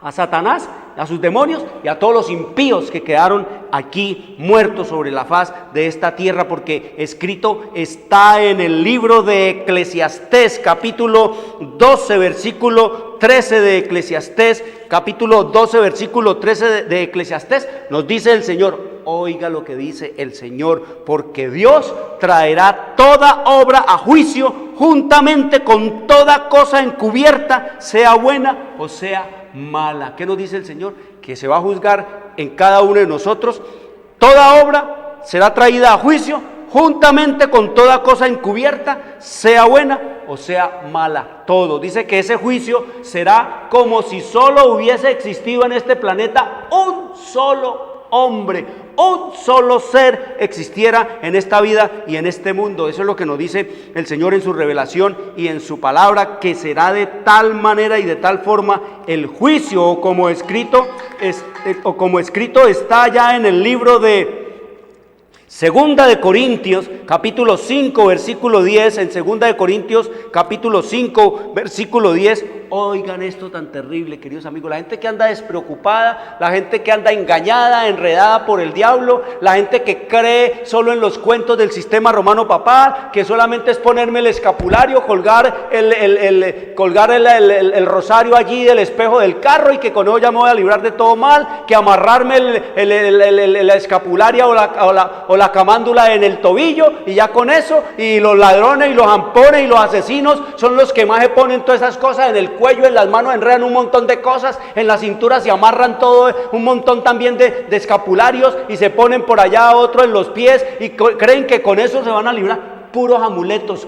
A Satanás, a sus demonios y a todos los impíos que quedaron aquí muertos sobre la faz de esta tierra, porque escrito está en el libro de Eclesiastés, capítulo 12, versículo 13 de Eclesiastés, capítulo 12, versículo 13 de Eclesiastés, nos dice el Señor: oiga lo que dice el Señor, porque Dios traerá toda obra a juicio juntamente con toda cosa encubierta, sea buena o sea mala. ¿Qué nos dice el Señor? Que se va a juzgar en cada uno de nosotros. Toda obra será traída a juicio juntamente con toda cosa encubierta, sea buena o sea mala. Todo. Dice que ese juicio será como si solo hubiese existido en este planeta un solo hombre, un solo ser existiera en esta vida y en este mundo. Eso es lo que nos dice el Señor en su revelación y en su palabra, que será de tal manera y de tal forma el juicio, o como escrito está ya en el libro de Segunda de Corintios, capítulo 5, versículo 10, en Segunda de Corintios, capítulo 5, versículo 10, oigan esto tan terrible, queridos amigos, la gente que anda despreocupada, la gente que anda engañada, enredada por el diablo, la gente que cree solo en los cuentos del sistema romano papal, que solamente es ponerme el escapulario, colgar el rosario allí del espejo del carro, y que con eso ya me voy a librar de todo mal, que amarrarme la escapularia o la camándula en el tobillo, y ya con eso, y los ladrones y los ampones y los asesinos son los que más se ponen todas esas cosas en el cuello, en las manos, enredan un montón de cosas, en la cintura se amarran todo, un montón también de escapularios, y se ponen por allá otro en los pies, y creen que con eso se van a librar. Puros amuletos,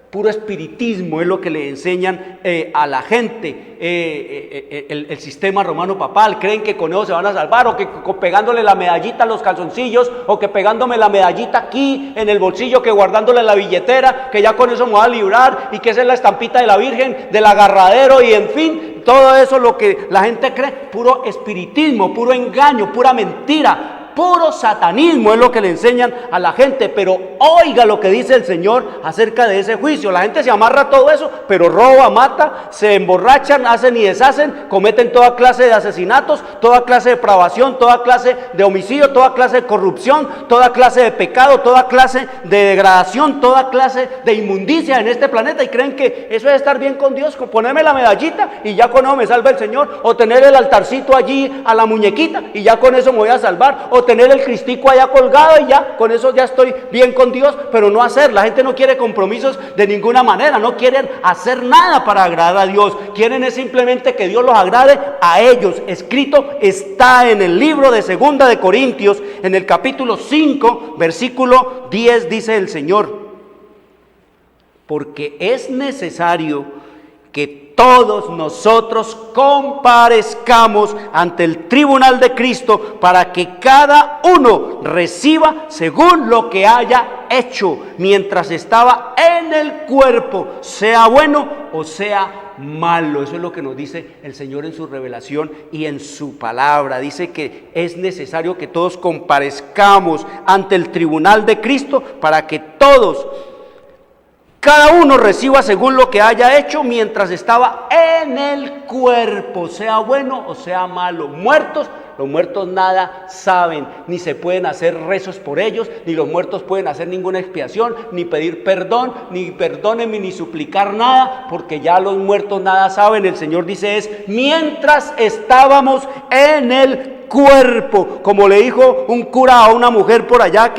puro espiritismo es lo que le enseñan a la gente, el sistema romano papal. Creen que con eso se van a salvar, o que pegándole la medallita a los calzoncillos, o que pegándome la medallita aquí en el bolsillo, que guardándole la billetera, que ya con eso me voy a librar, y que esa es la estampita de la Virgen, del agarradero, y en fin, todo eso lo que la gente cree, puro espiritismo, puro engaño, pura mentira. Puro satanismo es lo que le enseñan a la gente, pero oiga lo que dice el Señor acerca de ese juicio. La gente se amarra a todo eso, pero roba, mata, se emborrachan, hacen y deshacen, cometen toda clase de asesinatos, toda clase de depravación, toda clase de homicidio, toda clase de corrupción, toda clase de pecado, toda clase de degradación, toda clase de inmundicia en este planeta, y creen que eso es estar bien con Dios, con ponerme la medallita y ya con eso me salva el Señor, o tener el altarcito allí a la muñequita y ya con eso me voy a salvar, o tener el cristico allá colgado y ya con eso ya estoy bien con Dios, pero no hacer. La gente no quiere compromisos de ninguna manera, no quieren hacer nada para agradar a Dios, quieren es simplemente que Dios los agrade a ellos. Escrito está en el libro de 2 de Corintios, en el capítulo 5, versículo 10, dice el Señor: porque es necesario que todos nosotros comparezcamos ante el tribunal de Cristo para que cada uno reciba según lo que haya hecho mientras estaba en el cuerpo, sea bueno o sea malo. Eso es lo que nos dice el Señor en su revelación y en su palabra. Dice que es necesario que todos comparezcamos ante el tribunal de Cristo para que todos, cada uno reciba según lo que haya hecho mientras estaba en el cuerpo, sea bueno o sea malo. Muertos, los muertos nada saben, ni se pueden hacer rezos por ellos, ni los muertos pueden hacer ninguna expiación, ni pedir perdón, ni perdónenme, ni suplicar nada, porque ya los muertos nada saben. El Señor dice es mientras estábamos en el cuerpo, como le dijo un cura a una mujer por allá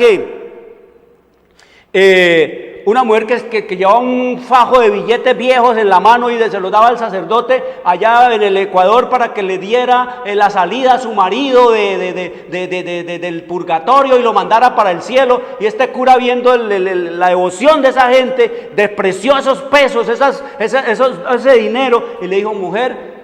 una mujer que llevaba un fajo de billetes viejos en la mano y se los daba al sacerdote allá en el Ecuador para que le diera la salida a su marido del purgatorio y lo mandara para el cielo. Y este cura, viendo la devoción de esa gente, despreció esos pesos, ese dinero, y le dijo: mujer,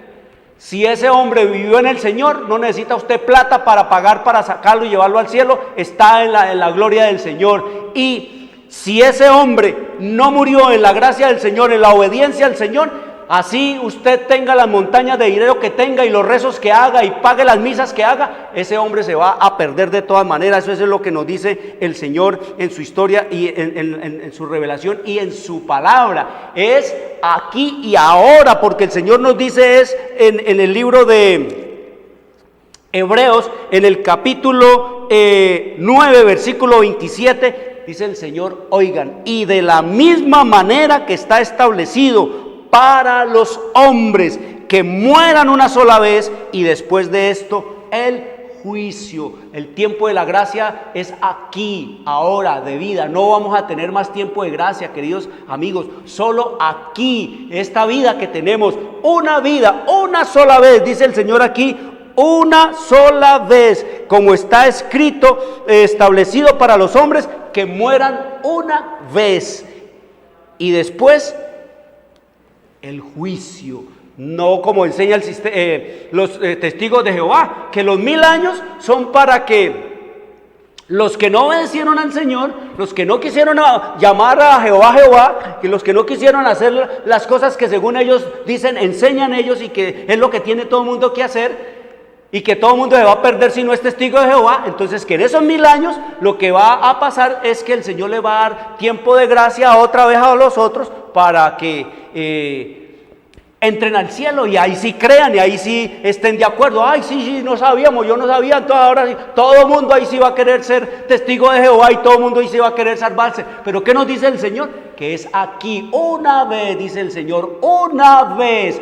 si ese hombre vivió en el Señor, no necesita usted plata para pagar para sacarlo y llevarlo al cielo, está en la gloria del Señor. Y si ese hombre no murió en la gracia del Señor, en la obediencia al Señor, así usted tenga las montañas de dinero que tenga y los rezos que haga y pague las misas que haga, ese hombre se va a perder de todas maneras. Eso es lo que nos dice el Señor en su historia y en su revelación y en su palabra. Es aquí y ahora, porque el Señor nos dice es en el libro de Hebreos, en el capítulo 9, versículo 27, dice el Señor: oigan, y de la misma manera que está establecido para los hombres que mueran una sola vez y después de esto el juicio. El tiempo de la gracia es aquí, ahora, de vida. No vamos a tener más tiempo de gracia, queridos amigos. Solo aquí, esta vida que tenemos, una vida, una sola vez, dice el Señor aquí, una sola vez, como está escrito, establecido para los hombres que mueran una vez y después el juicio. No como enseña los testigos de Jehová, que los 1000 años son para que los que no obedecieron al Señor, los que no quisieron llamar a Jehová, que los que no quisieron hacer las cosas que según ellos dicen, enseñan ellos, y que es lo que tiene todo el mundo que hacer, y que todo el mundo se va a perder si no es testigo de Jehová. Entonces, que en esos 1000 años lo que va a pasar es que el Señor le va a dar tiempo de gracia otra vez a los otros para que entren al cielo, y ahí sí crean, y ahí sí estén de acuerdo. Ay, sí, no sabíamos, yo no sabía, entonces ahora sí, todo el mundo ahí sí va a querer ser testigo de Jehová, y todo el mundo ahí sí va a querer salvarse. Pero ¿qué nos dice el Señor? Que es aquí, una vez, dice el Señor, una vez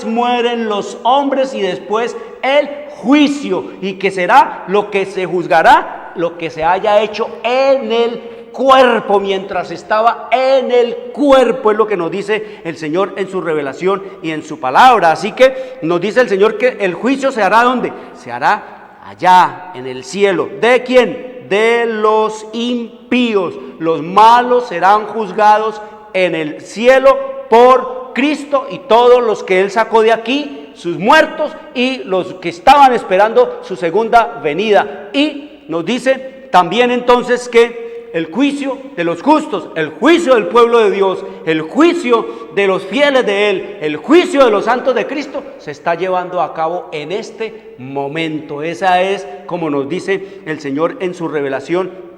mueren los hombres y después el juicio, y que será lo que se juzgará, lo que se haya hecho en el cuerpo mientras estaba en el cuerpo. Es lo que nos dice el Señor en su revelación y en su palabra. Así que nos dice el Señor que el juicio se hará ¿dónde? Se hará allá en el cielo. ¿De quién? De los impíos. Los malos serán juzgados en el cielo por Cristo y todos los que Él sacó de aquí, sus muertos y los que estaban esperando su segunda venida. Y nos dice también entonces que El juicio de los justos, el juicio del pueblo de Dios, el juicio de los fieles de Él, el juicio de los santos de Cristo, se está llevando a cabo en este momento. Esa es, como nos dice el Señor en su revelación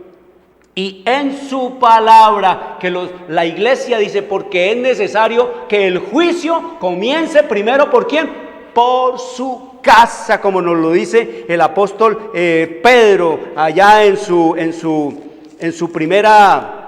y en su palabra, que la iglesia dice, porque es necesario que el juicio comience primero, ¿por quién? Por su casa, como nos lo dice el apóstol Pedro allá en su primera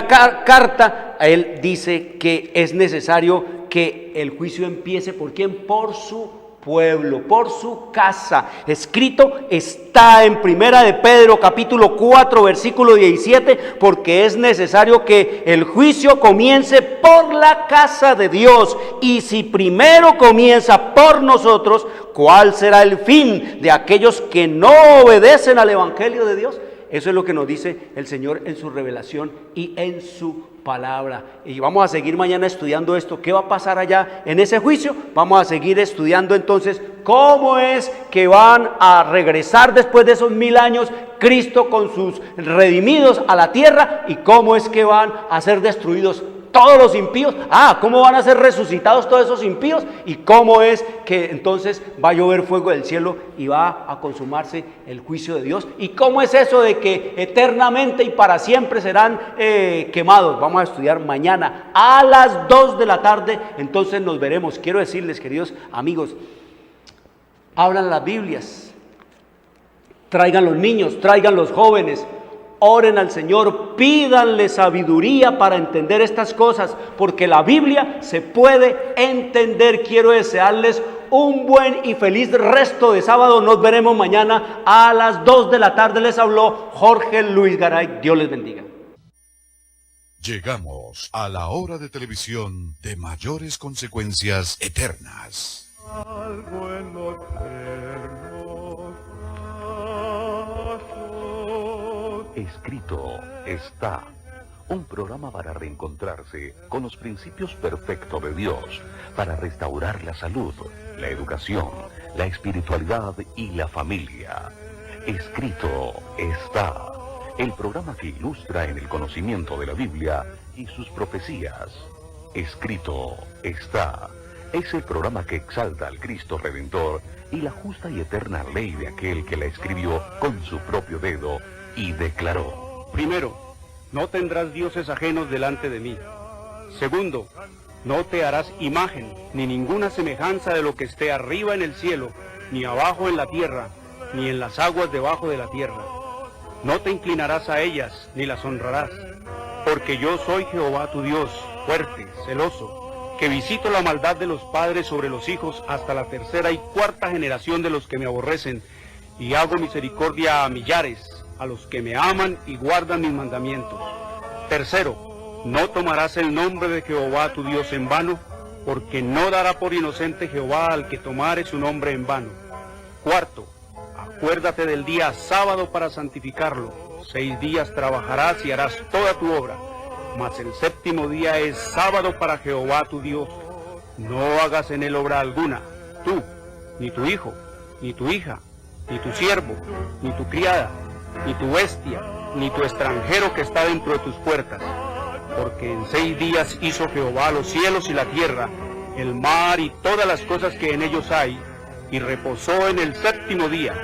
carta. Él dice que es necesario que el juicio empiece, ¿por quién? Por su pueblo, por su casa. Escrito está en Primera de Pedro capítulo 4 versículo 17, porque es necesario que el juicio comience por la casa de Dios, y si primero comienza por nosotros, ¿cuál será el fin de aquellos que no obedecen al evangelio de Dios? Eso es lo que nos dice el Señor en su revelación y en su palabra. Y vamos a seguir mañana estudiando esto. ¿Qué va a pasar allá en ese juicio? Vamos a seguir estudiando entonces cómo es que van a regresar después de esos 1000 años Cristo con sus redimidos a la tierra, y cómo es que van a ser destruidos todos los impíos. ¿Cómo van a ser resucitados todos esos impíos? Y cómo es que entonces va a llover fuego del cielo y va a consumarse el juicio de Dios. Y cómo es eso de que eternamente y para siempre serán quemados. Vamos a estudiar mañana a las 2 de la tarde. Entonces nos veremos. Quiero decirles, queridos amigos, hablan las Biblias, traigan los niños, traigan los jóvenes, oren al Señor, pídanle sabiduría para entender estas cosas, porque la Biblia se puede entender. Quiero desearles un buen y feliz resto de sábado. Nos veremos mañana a las 2 de la tarde. Les habló Jorge Luis Garay. Dios les bendiga. Llegamos a la hora de televisión de mayores consecuencias eternas. Algo en los eternos pasos. Escrito está. Un programa para reencontrarse con los principios perfectos de Dios, para restaurar la salud, la educación, la espiritualidad y la familia. Escrito está. El programa que ilustra en el conocimiento de la Biblia y sus profecías. Escrito está. Es el programa que exalta al Cristo Redentor y la justa y eterna ley de aquel que la escribió con su propio dedo y declaró. Primero, no tendrás dioses ajenos delante de mí. Segundo, no te harás imagen, ni ninguna semejanza de lo que esté arriba en el cielo, ni abajo en la tierra, ni en las aguas debajo de la tierra. No te inclinarás a ellas, ni las honrarás, porque yo soy Jehová tu Dios, fuerte, celoso, que visito la maldad de los padres sobre los hijos hasta la tercera y cuarta generación de los que me aborrecen, y hago misericordia a millares, a los que me aman y guardan mis mandamientos. Tercero, no tomarás el nombre de Jehová tu Dios en vano, porque no dará por inocente Jehová al que tomare su nombre en vano. Cuarto, acuérdate del día sábado para santificarlo. 6 días trabajarás y harás toda tu obra, mas el séptimo día es sábado para Jehová tu Dios. No hagas en él obra alguna, tú, ni tu hijo, ni tu hija, ni tu siervo, ni tu criada, ni tu bestia, ni tu extranjero que está dentro de tus puertas. Porque en 6 días hizo Jehová los cielos y la tierra, el mar y todas las cosas que en ellos hay, y reposó en el séptimo día.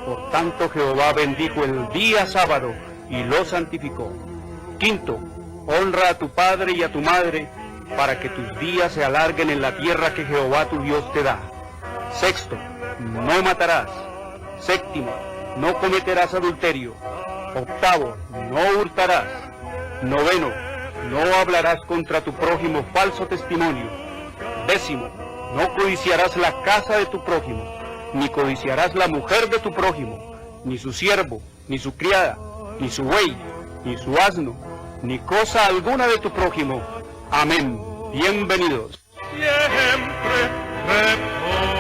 Por tanto Jehová bendijo el día sábado y lo santificó. Quinto, honra a tu padre y a tu madre, para que tus días se alarguen en la tierra que Jehová tu Dios te da. Sexto, no matarás. Séptimo, no cometerás adulterio. Octavo, no hurtarás. Noveno, no hablarás contra tu prójimo falso testimonio. Décimo, no codiciarás la casa de tu prójimo, ni codiciarás la mujer de tu prójimo, ni su siervo, ni su criada, ni su buey, ni su asno, ni cosa alguna de tu prójimo. Amén. Bienvenidos. Siempre reposo.